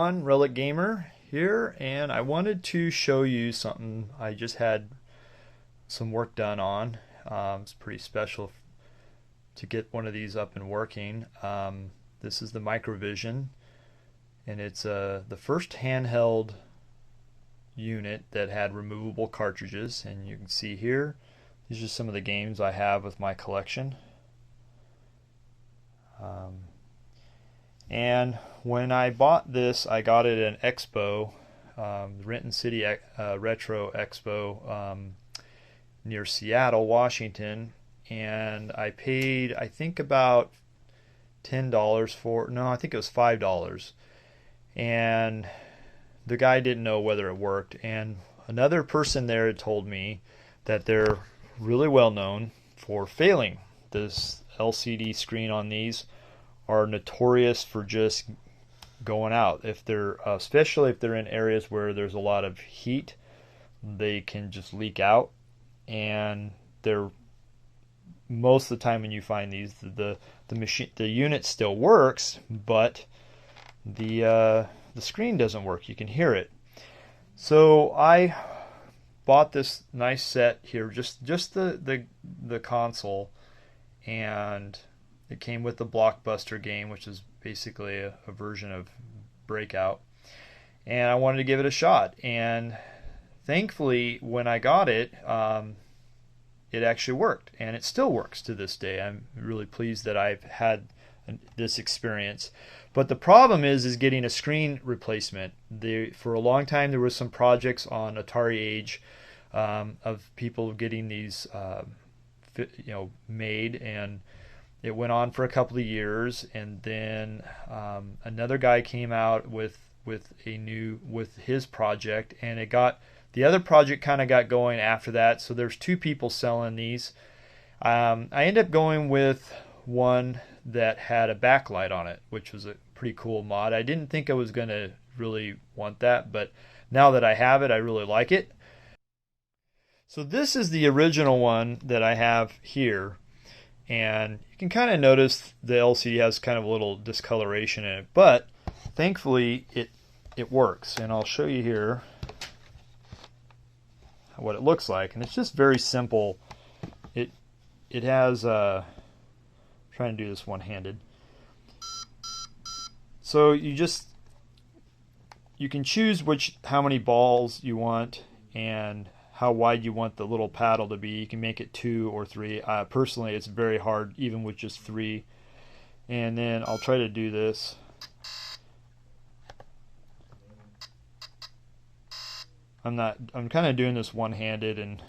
everyone, Relic Gamer here, and I wanted to show you something I just had some work done on. It's pretty special to get one of these up and working. This is the Microvision, and it's the first handheld unit that had removable cartridges, and you can see here these are some of the games I have with my collection. And when I bought this, I got it at an expo, Renton City Retro Expo near Seattle, Washington, and I paid, I think, about $10 for, no, I think it was $5, and the guy didn't know whether it worked. And another person there had told me that they're really well known for failing. This LCD screen on these are notorious for just going out. If they're especially if they're in areas where there's a lot of heat, they can just leak out. And they're, most of the time when you find these, the unit still works, but the screen doesn't work. You can hear it. So I bought this nice set here, just the console, and it came with the Blockbuster game, which is basically a version of Breakout, and I wanted to give it a shot. And thankfully, when I got it, it actually worked, and it still works to this day. I'm really pleased that I've had this experience. But the problem is getting a screen replacement. For a long time, there was some projects on Atari Age of people getting these, made, and it went on for a couple of years, and then another guy came out with his project, and the other project kind of got going after that. So there's two people selling these. I ended up going with one that had a backlight on it, which was a pretty cool mod. I didn't think I was going to really want that, but now that I have it, I really like it. So this is the original one that I have here, and you can kind of notice the LCD has kind of a little discoloration in it, but thankfully it works, and I'll show you here what it looks like. And it's just very simple. It has I'm trying to do this one-handed. So you can choose how many balls you want and how wide you want the little paddle to be. You can make it 2 or 3. Personally, it's very hard even with just 3. And then I'll try to do this. I'm kind of doing this one-handed, and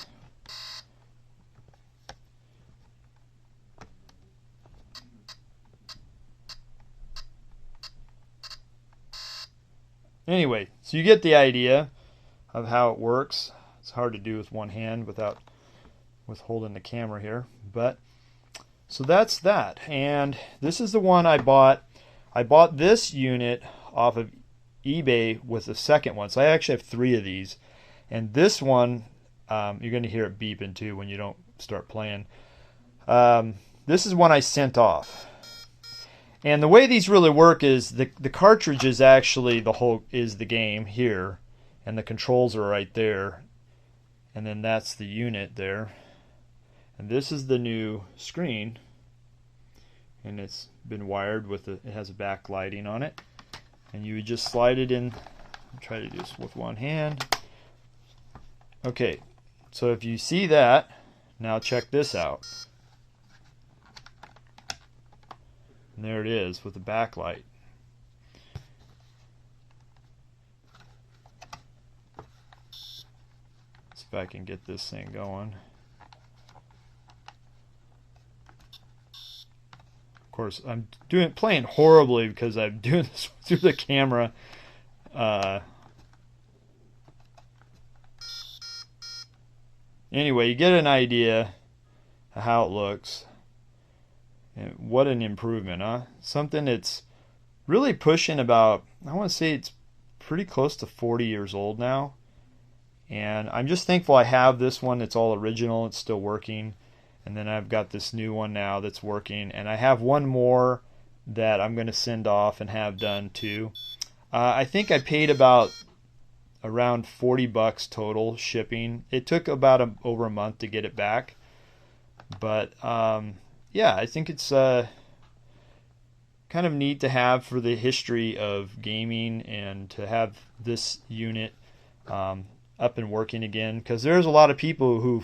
anyway, so you get the idea of how it works. It's hard to do with one hand with holding the camera here, but so that's that. And this is the one I bought. I bought this unit off of eBay with the second one, so I actually have 3 of these. And this one, you're going to hear it beeping too when you don't start playing. This is one I sent off. And the way these really work is the cartridge is actually the game here, and the controls are right there, and then that's the unit there, and this is the new screen, and it's been wired with it has a backlighting on it, and you would just slide it in. I'll try to do this with one hand. Okay, so if you see that, now check this out. And there it is with the backlight. See if I can get this thing going. Of course, I'm playing horribly because I'm doing this through the camera. Anyway, you get an idea of how it looks. And what an improvement, huh? Something that's really pushing about, I want to say it's pretty close to 40 years old now. And I'm just thankful I have this one. It's all original. It's still working. And then I've got this new one now that's working. And I have one more that I'm going to send off and have done too. I think I paid about around 40 bucks total shipping. It took about over a month to get it back, but yeah, I think it's kind of neat to have for the history of gaming and to have this unit up and working again, because there's a lot of people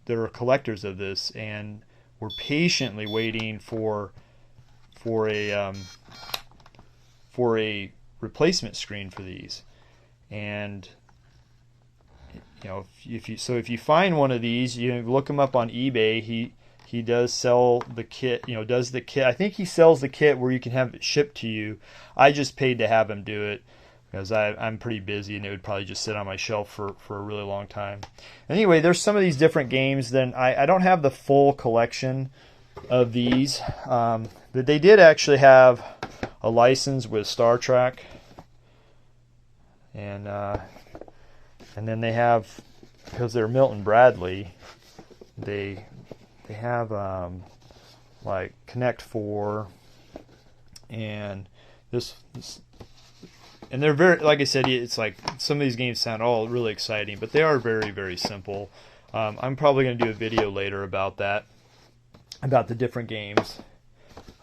that are collectors of this and were patiently waiting for a replacement screen for these. And you know, if you find one of these, you look him up on eBay. He does sell the kit. You know, does the kit. I think he sells the kit where you can have it shipped to you. I just paid to have him do it because I'm pretty busy and it would probably just sit on my shelf for a really long time. Anyway, there's some of these different games. Then I don't have the full collection of these, but they did actually have a license with Star Trek, and then they have, because they're Milton Bradley, they have like Connect 4 and this, and they're very, like I said, it's like some of these games sound all really exciting, but they are very, very simple. I'm probably going to do a video later about that, about the different games.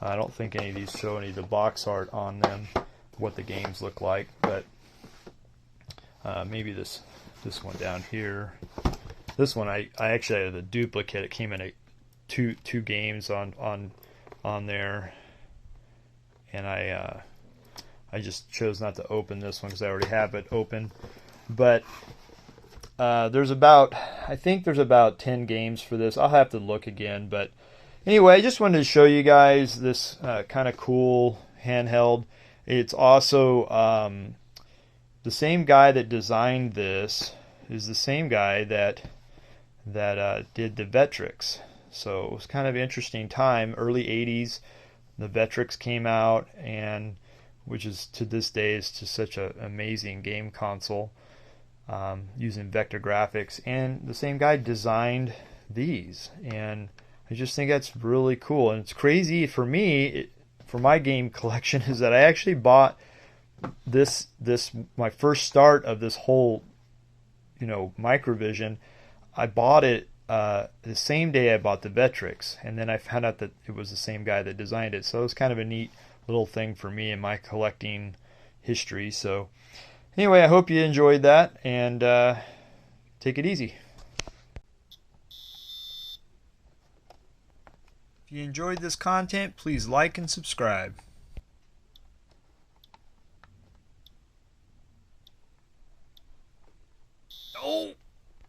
I don't think any of these show any of the box art on them, what the games look like, but maybe this one down here. This one I actually had the duplicate. It came in a two games on there, and I just chose not to open this one because I already have it open. But I think there's about 10 games for this. I'll have to look again, but anyway, I just wanted to show you guys this kind of cool handheld. It's also the same guy that designed this is the same guy that did the Vectrex. So it was kind of an interesting time, early 80s. The Vectrex came out, and which is to this day is just such an amazing game console using vector graphics. And the same guy designed these, and I just think that's really cool. And it's crazy for me, for my game collection, is that I actually bought this my first start of this whole, Microvision. I bought it the same day I bought the Vectrex, and then I found out that it was the same guy that designed it. So it was kind of a neat little thing for me in my collecting history. So anyway, I hope you enjoyed that, and take it easy. If you enjoyed this content, please like and subscribe. Oh!